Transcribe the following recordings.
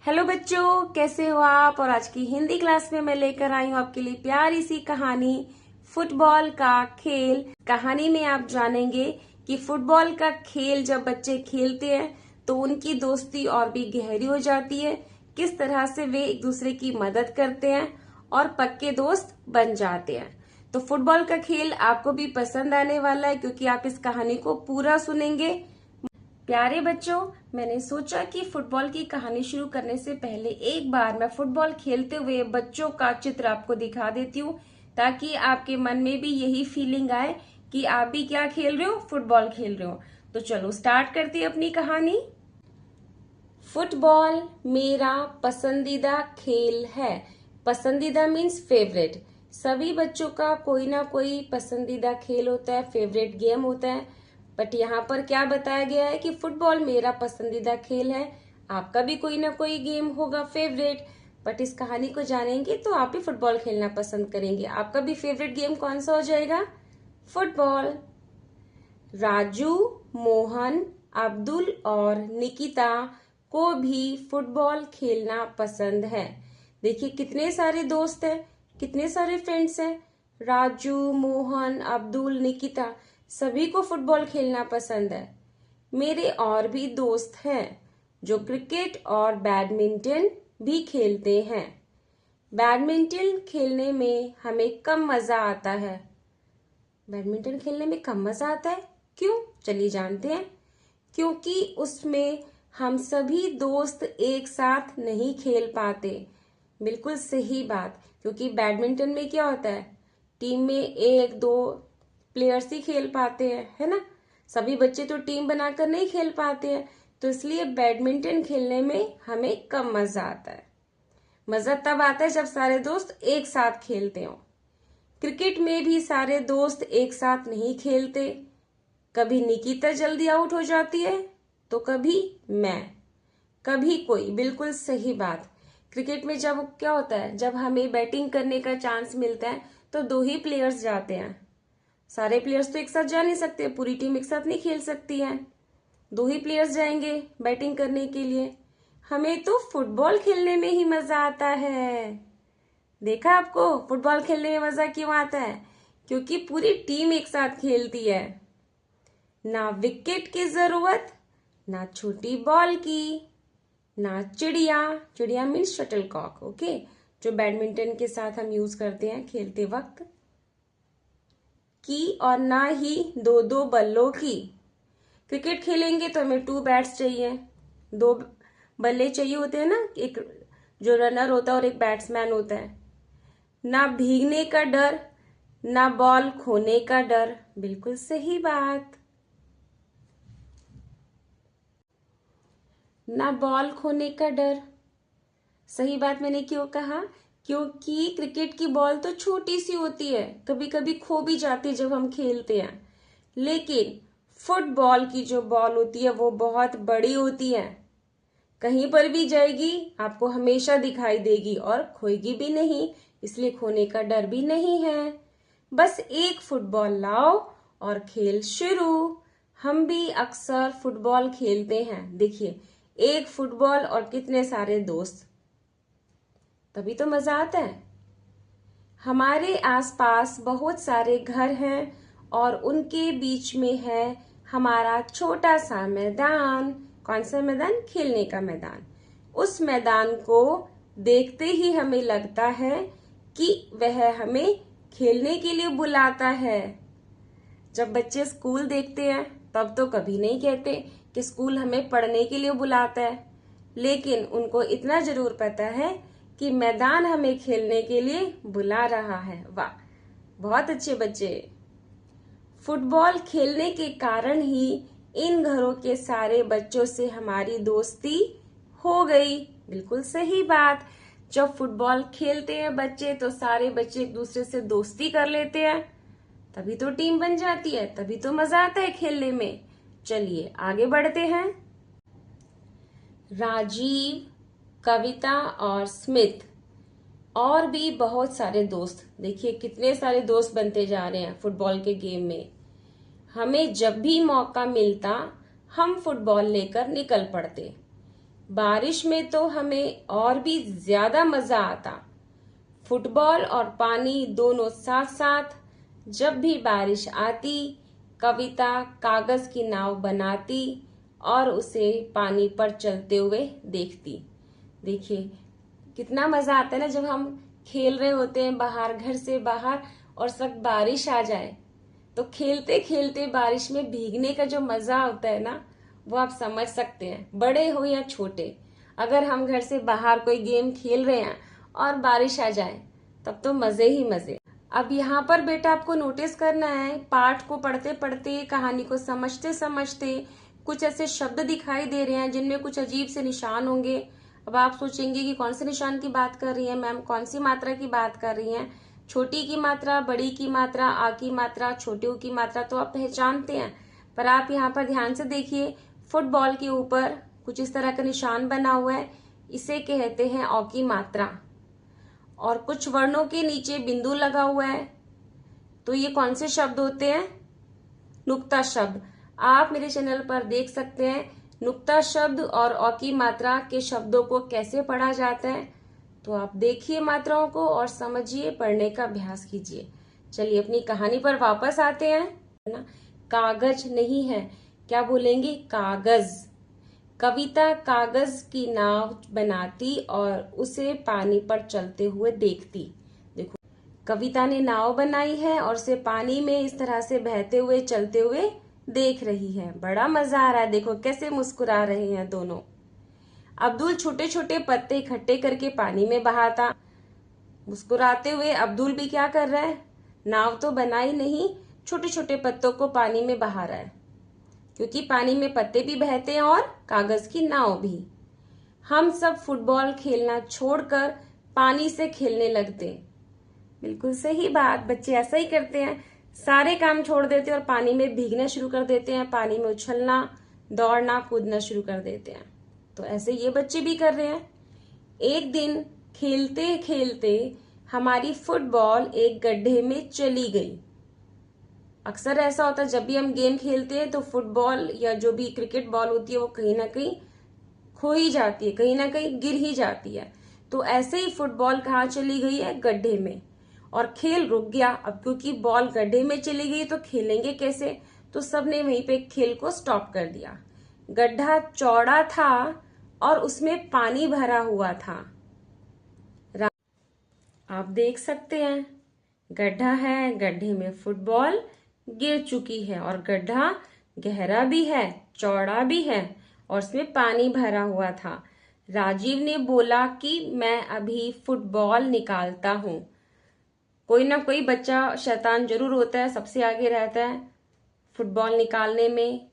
Hello बच्चों, कैसे हो आप। और आज की हिंदी क्लास में मैं लेकर आई हूँ आपके लिए प्यारी सी कहानी फुटबॉल का खेल। कहानी में आप जानेंगे कि फुटबॉल का खेल जब बच्चे खेलते हैं तो उनकी दोस्ती और भी गहरी हो जाती है। किस तरह से वे एक दूसरे की मदद करते हैं और पक्के दोस्त बन जाते हैं। तो फुटबॉल का खेल आपको भी पसंद आने वाला है क्योंकि आप इस कहानी को पूरा सुनेंगे। प्यारे बच्चों, मैंने सोचा कि फुटबॉल की कहानी शुरू करने से पहले एक बार मैं फुटबॉल खेलते हुए बच्चों का चित्र आपको दिखा देती हूँ, ताकि आपके मन में भी यही फीलिंग आए कि आप भी क्या खेल रहे हो, फुटबॉल खेल रहे हो। तो चलो स्टार्ट करते हैं अपनी कहानी। फुटबॉल मेरा पसंदीदा खेल है। पसंदीदा मीन्स फेवरेट। सभी बच्चों का कोई ना कोई पसंदीदा खेल होता है, फेवरेट गेम होता है। बट यहाँ पर क्या बताया गया है कि फुटबॉल मेरा पसंदीदा खेल है। आपका भी कोई ना कोई गेम होगा फेवरेट, बट इस कहानी को जानेंगे तो आप भी फुटबॉल खेलना पसंद करेंगे। आपका भी फेवरेट गेम कौन सा हो जाएगा? फुटबॉल। राजू, मोहन, अब्दुल और निकिता को भी फुटबॉल खेलना पसंद है। देखिए कितने सारे दोस्त हैं, कितने सारे फ्रेंड्स हैं। राजू, मोहन, अब्दुल, निकिता सभी को फुटबॉल खेलना पसंद है। मेरे और भी दोस्त हैं जो क्रिकेट और बैडमिंटन भी खेलते हैं। बैडमिंटन खेलने में हमें कम मजा आता है। बैडमिंटन खेलने में कम मजा आता है, क्यों? चलिए जानते हैं। क्योंकि उसमें हम सभी दोस्त एक साथ नहीं खेल पाते। बिल्कुल सही बात, क्योंकि बैडमिंटन में क्या होता है, टीम में एक दो प्लेयर्स ही खेल पाते हैं, है ना। सभी बच्चे तो टीम बनाकर नहीं खेल पाते हैं, तो इसलिए बैडमिंटन खेलने में हमें कम मजा आता है। मजा तब आता है जब सारे दोस्त एक साथ खेलते हो। क्रिकेट में भी सारे दोस्त एक साथ नहीं खेलते। कभी निकिता जल्दी आउट हो जाती है तो कभी मैं, कभी कोई। बिल्कुल सही बात। क्रिकेट में जब क्या होता है, जब हमें बैटिंग करने का चांस मिलता है तो दो ही प्लेयर्स जाते हैं। सारे प्लेयर्स तो एक साथ जा नहीं सकते, पूरी टीम एक साथ नहीं खेल सकती है। दो ही प्लेयर्स जाएंगे बैटिंग करने के लिए। हमें तो फुटबॉल खेलने में ही मजा आता है। देखा आपको फुटबॉल खेलने में मजा क्यों आता है? क्योंकि पूरी टीम एक साथ खेलती है। ना विकेट की जरूरत, ना छोटी बॉल की, ना चिड़िया। चिड़िया मीन्स शटलकॉक, ओके, जो बैडमिंटन के साथ हम यूज करते हैं खेलते वक्त की, और ना ही दो दो बल्लों की। क्रिकेट खेलेंगे तो हमें 2 बैट्स चाहिए, 2 बल्ले चाहिए होते हैं ना, एक जो रनर होता है और एक बैट्समैन होता है। ना भीगने का डर, ना बॉल खोने का डर। बिल्कुल सही बात। ना बॉल खोने का डर, सही बात। मैंने क्यों कहा? क्योंकि क्रिकेट की बॉल तो छोटी सी होती है, कभी कभी खो भी जाती है जब हम खेलते हैं। लेकिन फुटबॉल की जो बॉल होती है वो बहुत बड़ी होती है, कहीं पर भी जाएगी आपको हमेशा दिखाई देगी और खोएगी भी नहीं, इसलिए खोने का डर भी नहीं है। बस एक फुटबॉल लाओ और खेल शुरू। हम भी अक्सर फुटबॉल खेलते हैं। देखिए एक फुटबॉल और कितने सारे दोस्त, तभी तो मजा आता है। हमारे आसपास बहुत सारे घर हैं और उनके बीच में है हमारा छोटा सा मैदान। कौन सा मैदान? खेलने का मैदान। उस मैदान को देखते ही हमें लगता है कि वह हमें खेलने के लिए बुलाता है। जब बच्चे स्कूल देखते हैं तब तो कभी नहीं कहते कि स्कूल हमें पढ़ने के लिए बुलाता है, लेकिन उनको इतना जरूर पता है कि मैदान हमें खेलने के लिए बुला रहा है। वाह, बहुत अच्छे बच्चे। फुटबॉल खेलने के कारण ही इन घरों के सारे बच्चों से हमारी दोस्ती हो गई। बिल्कुल सही बात। जब फुटबॉल खेलते हैं बच्चे तो सारे बच्चे एक दूसरे से दोस्ती कर लेते हैं, तभी तो टीम बन जाती है, तभी तो मजा आता है खेलने में। चलिए आगे बढ़ते हैं। राजीव, कविता और स्मिथ और भी बहुत सारे दोस्त। देखिए कितने सारे दोस्त बनते जा रहे हैं फुटबॉल के गेम में। हमें जब भी मौका मिलता हम फुटबॉल लेकर निकल पड़ते। बारिश में तो हमें और भी ज्यादा मजा आता। फुटबॉल और पानी दोनों साथ साथ। जब भी बारिश आती, कविता कागज की नाव बनाती और उसे पानी पर चलते हुए देखती। देखिए कितना मजा आता है ना जब हम खेल रहे होते हैं बाहर, घर से बाहर, और सब बारिश आ जाए तो खेलते खेलते बारिश में भीगने का जो मजा होता है ना, वो आप समझ सकते हैं, बड़े हो या छोटे। अगर हम घर से बाहर कोई गेम खेल रहे हैं और बारिश आ जाए तब तो मजे ही मजे। अब यहाँ पर बेटा आपको नोटिस करना है, पाठ को पढ़ते पढ़ते, कहानी को समझते समझते कुछ ऐसे शब्द दिखाई दे रहे हैं जिनमें कुछ अजीब से निशान होंगे। अब आप सोचेंगे कि कौन से निशान की बात कर रही है मैम, कौन सी मात्रा की बात कर रही हैं। छोटी की मात्रा, बड़ी की मात्रा, आ की मात्रा, छोटे ऊ की मात्रा तो आप पहचानते हैं, पर आप यहाँ पर ध्यान से देखिए, फुटबॉल के ऊपर कुछ इस तरह का निशान बना हुआ है, इसे कहते हैं औ की मात्रा। और कुछ वर्णों के नीचे बिंदु लगा हुआ है, तो ये कौन से शब्द होते हैं? नुक्ता शब्द। आप मेरे चैनल पर देख सकते हैं नुक्ता शब्द और औ की मात्रा के शब्दों को कैसे पढ़ा जाता है। तो आप देखिए मात्राओं को और समझिए, पढ़ने का अभ्यास कीजिए। चलिए अपनी कहानी पर वापस आते हैं, है ना। कागज नहीं है, क्या बोलेंगे? कागज। कविता कागज की नाव बनाती और उसे पानी पर चलते हुए देखती। देखो कविता ने नाव बनाई है और उसे पानी में इस तरह से बहते हुए चलते हुए देख रही है। बड़ा मजा आ रहा है, देखो कैसे मुस्कुरा रहे हैं दोनों। अब्दुल छोटे छोटे पत्ते इकट्ठे करके पानी में बहाता। मुस्कुराते हुए अब्दुल भी क्या कर रहा है? नाव तो बनाई नहीं, छोटे छोटे पत्तों को पानी में बहा रहा है, क्योंकि पानी में पत्ते भी बहते हैं और कागज की नाव भी। हम सब फुटबॉल खेलना छोड़कर पानी से खेलने लगते। बिल्कुल सही बात, बच्चे ऐसा ही करते हैं, सारे काम छोड़ देते हैं और पानी में भीगना शुरू कर देते हैं, पानी में उछलना, दौड़ना, कूदना शुरू कर देते हैं। तो ऐसे ये बच्चे भी कर रहे हैं। एक दिन खेलते खेलते हमारी फुटबॉल एक गड्ढे में चली गई। अक्सर ऐसा होता है जब भी हम गेम खेलते हैं तो फुटबॉल या जो भी क्रिकेट बॉल होती है वो कहीं ना कहीं खो ही जाती है, कहीं ना कहीं गिर ही जाती है। तो ऐसे ही फुटबॉल कहाँ चली गई है? गड्ढे में। और खेल रुक गया। अब क्योंकि बॉल गड्ढे में चली गई तो खेलेंगे कैसे? तो सबने वहीं पे खेल को स्टॉप कर दिया। गड्ढा चौड़ा था और उसमें पानी भरा हुआ था। आप देख सकते हैं गड्ढा है, गड्ढे में फुटबॉल गिर चुकी है और गड्ढा गहरा भी है, चौड़ा भी है और उसमें पानी भरा हुआ था। राजीव ने बोला कि मैं अभी फुटबॉल निकालता हूं। कोई ना कोई बच्चा शैतान जरूर होता है, सबसे आगे रहता है फुटबॉल निकालने में,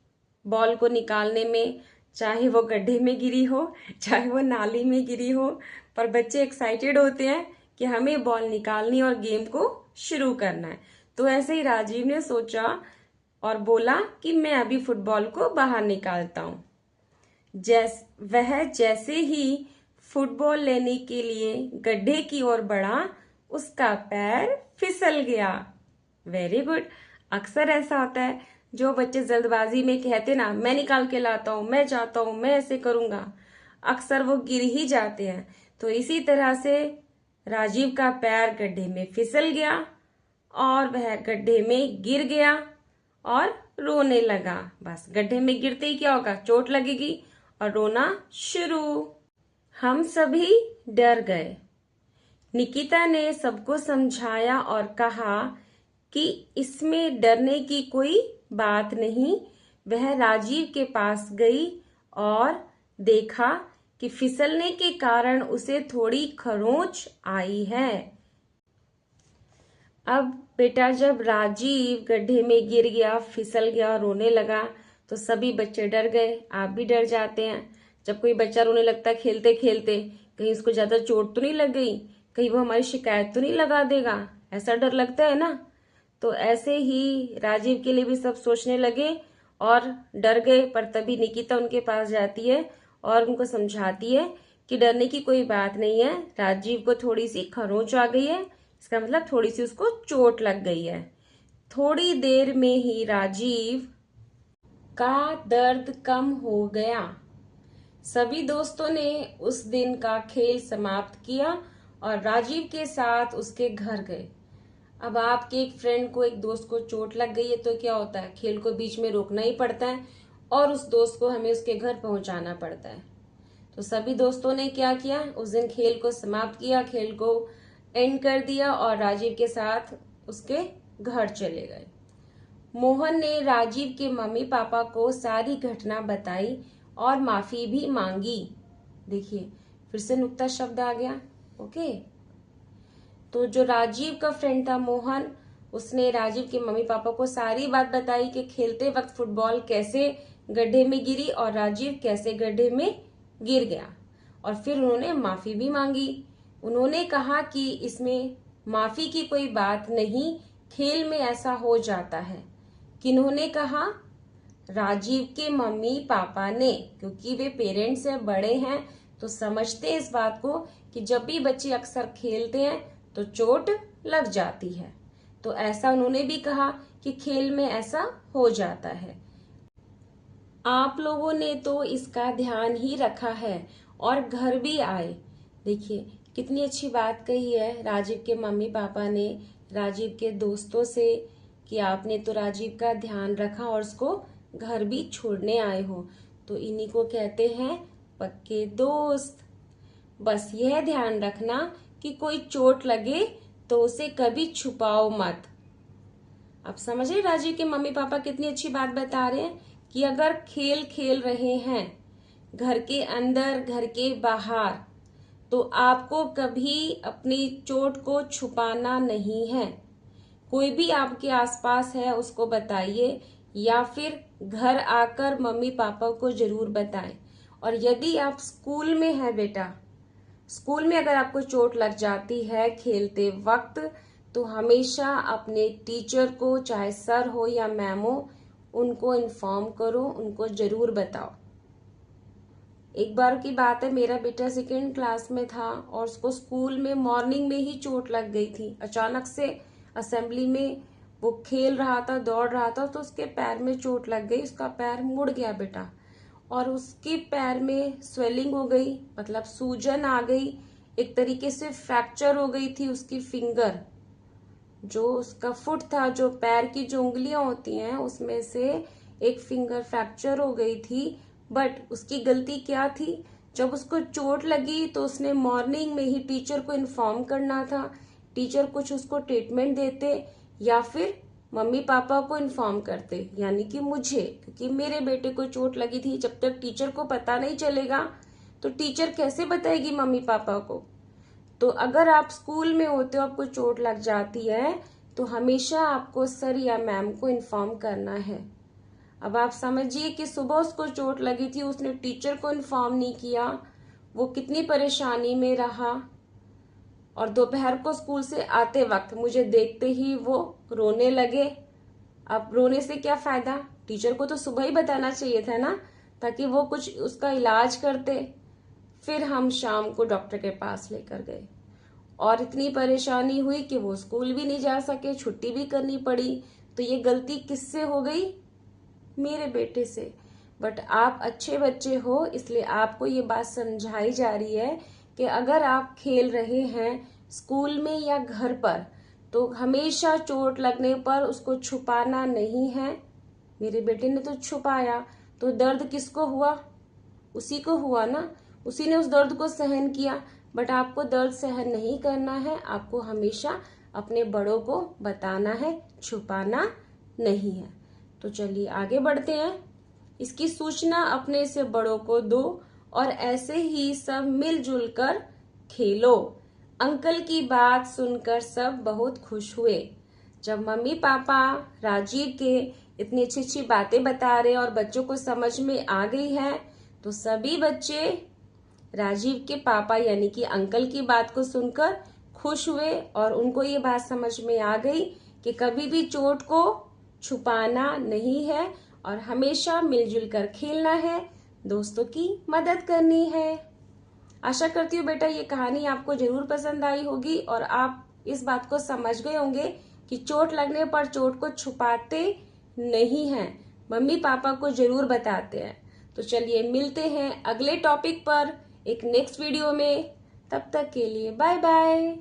बॉल को निकालने में, चाहे वो गड्ढे में गिरी हो, चाहे वो नाली में गिरी हो, पर बच्चे एक्साइटेड होते हैं कि हमें बॉल निकालनी और गेम को शुरू करना है। तो ऐसे ही राजीव ने सोचा और बोला कि मैं अभी फुटबॉल को बाहर निकालता हूं। वह जैसे ही फुटबॉल लेने के लिए गड्ढे की ओर बढ़ा, उसका पैर फिसल गया। Very good. अक्सर ऐसा होता है, जो बच्चे जल्दबाजी में कहते ना मैं निकाल के लाता हूं, मैं जाता हूं, मैं ऐसे करूंगा, अक्सर वो गिर ही जाते हैं। तो इसी तरह से राजीव का पैर गड्ढे में फिसल गया और वह गड्ढे में गिर गया और रोने लगा। बस गड्ढे में गिरते ही क्या होगा? चोट लगेगी और रोना शुरू। हम सभी डर गए। निकिता ने सबको समझाया और कहा कि इसमें डरने की कोई बात नहीं। वह राजीव के पास गई और देखा कि फिसलने के कारण उसे थोड़ी खरोंच आई है। अब बेटा जब राजीव गड्ढे में गिर गया, फिसल गया, रोने लगा, तो सभी बच्चे डर गए। आप भी डर जाते हैं जब कोई बच्चा रोने लगता है खेलते खेलते, कहीं उसको ज्यादा चोट तो नहीं लग गई, कहीं वो हमारी शिकायत तो नहीं लगा देगा, ऐसा डर लगता है ना। तो ऐसे ही राजीव के लिए भी सब सोचने लगे और डर गए। पर तभी निकिता उनके पास जाती है और उनको समझाती है कि डरने की कोई बात नहीं है, राजीव को थोड़ी सी खरोंच आ गई है, इसका मतलब थोड़ी सी उसको चोट लग गई है। थोड़ी देर में ही राजीव का दर्द कम हो गया। सभी दोस्तों ने उस दिन का खेल समाप्त किया और राजीव के साथ उसके घर गए। अब आपके एक फ्रेंड को, एक दोस्त को चोट लग गई है तो क्या होता है, खेल को बीच में रोकना ही पड़ता है और उस दोस्त को हमें उसके घर पहुंचाना पड़ता है। तो सभी दोस्तों ने क्या किया, उस दिन खेल को समाप्त किया, खेल को एंड कर दिया और राजीव के साथ उसके घर चले गए। मोहन ने राजीव के मम्मी पापा को सारी घटना बताई और माफी भी मांगी। देखिए फिर से नुक्ता शब्द आ गया। ओके, तो जो राजीव का फ्रेंड था मोहन, उसने राजीव के मम्मी पापा को सारी बात बताई कि खेलते वक्त फुटबॉल कैसे गड्ढे में गिरी और राजीव कैसे गड्ढे में गिर गया। और फिर उन्होंने माफी भी मांगी। उन्होंने कहा कि इसमें माफी की कोई बात नहीं, खेल में ऐसा हो जाता है। किन्होंने कहा? राजीव के मम्मी पापा ने, क्योंकि वे पेरेंट्स से बड़े हैं तो समझते हैं इस बात को कि जब भी बच्चे अक्सर खेलते हैं तो चोट लग जाती है। तो ऐसा उन्होंने भी कहा कि खेल में ऐसा हो जाता है। आप लोगों ने तो इसका ध्यान ही रखा है और घर भी आए। देखिए कितनी अच्छी बात कही है राजीव के मम्मी पापा ने राजीव के दोस्तों से कि आपने तो राजीव का ध्यान रखा और उसको घर भी छोड़ने आए हो। तो इन्हीं को कहते हैं पक्के दोस्त। बस यह ध्यान रखना कि कोई चोट लगे तो उसे कभी छुपाओ मत। अब समझे राजीव के मम्मी पापा कितनी अच्छी बात बता रहे हैं कि अगर खेल खेल रहे हैं घर के अंदर घर के बाहर, तो आपको कभी अपनी चोट को छुपाना नहीं है। कोई भी आपके आसपास है उसको बताइए या फिर घर आकर मम्मी पापा को जरूर बताएं। और यदि आप स्कूल में हैं बेटा, स्कूल में अगर आपको चोट लग जाती है खेलते वक्त, तो हमेशा अपने टीचर को, चाहे सर हो या मैम हो, उनको इन्फॉर्म करो, उनको जरूर बताओ। एक बार की बात है, मेरा बेटा 2nd क्लास में था और उसको स्कूल में मॉर्निंग में ही चोट लग गई थी। अचानक से असेंबली में वो खेल रहा था, दौड़ रहा था, तो उसके पैर में चोट लग गई। उसका पैर मुड़ गया बेटा और उसके पैर में स्वेलिंग हो गई, मतलब सूजन आ गई। एक तरीके से फ्रैक्चर हो गई थी उसकी फिंगर, जो उसका फुट था, जो पैर की जो उंगलियां होती हैं उसमें से एक फिंगर फ्रैक्चर हो गई थी। बट उसकी गलती क्या थी, जब उसको चोट लगी तो उसने मॉर्निंग में ही टीचर को इन्फॉर्म करना था। टीचर कुछ उसको ट्रीटमेंट देते या फिर मम्मी पापा को इन्फॉर्म करते, यानी कि मुझे, क्योंकि मेरे बेटे को चोट लगी थी। जब तक टीचर को पता नहीं चलेगा तो टीचर कैसे बताएगी मम्मी पापा को। तो अगर आप स्कूल में होते हो, आपको चोट लग जाती है, तो हमेशा आपको सर या मैम को इन्फॉर्म करना है। अब आप समझिए कि सुबह उसको चोट लगी थी, उसने टीचर को इन्फॉर्म नहीं किया, वो कितनी परेशानी में रहा। और दोपहर को स्कूल से आते वक्त मुझे देखते ही वो रोने लगे। अब रोने से क्या फायदा, टीचर को तो सुबह ही बताना चाहिए था ना, ताकि वो कुछ उसका इलाज करते। फिर हम शाम को डॉक्टर के पास लेकर गए और इतनी परेशानी हुई कि वो स्कूल भी नहीं जा सके, छुट्टी भी करनी पड़ी। तो ये गलती किससे हो गई, मेरे बेटे से। बट आप अच्छे बच्चे हो, इसलिए आपको ये बात समझाई जा रही है कि अगर आप खेल रहे हैं स्कूल में या घर पर, तो हमेशा चोट लगने पर उसको छुपाना नहीं है। मेरे बेटे ने तो छुपाया, तो दर्द किसको हुआ, उसी को हुआ ना, उसी ने उस दर्द को सहन किया। बट आपको दर्द सहन नहीं करना है, आपको हमेशा अपने बड़ों को बताना है, छुपाना नहीं है। तो चलिए आगे बढ़ते हैं। इसकी सूचना अपने से बड़ों को दो और ऐसे ही सब मिलजुल कर खेलो। अंकल की बात सुनकर सब बहुत खुश हुए। जब मम्मी पापा राजीव के इतनी अच्छी अच्छी बातें बता रहे और बच्चों को समझ में आ गई है, तो सभी बच्चे राजीव के पापा यानी कि अंकल की बात को सुनकर खुश हुए और उनको ये बात समझ में आ गई कि कभी भी चोट को छुपाना नहीं है और हमेशा मिलजुल कर खेलना है, दोस्तों की मदद करनी है। आशा करती हूँ बेटा ये कहानी आपको जरूर पसंद आई होगी और आप इस बात को समझ गए होंगे कि चोट लगने पर चोट को छुपाते नहीं हैं, मम्मी पापा को जरूर बताते हैं। तो चलिए मिलते हैं अगले टॉपिक पर एक नेक्स्ट वीडियो में। तब तक के लिए बाय बाय।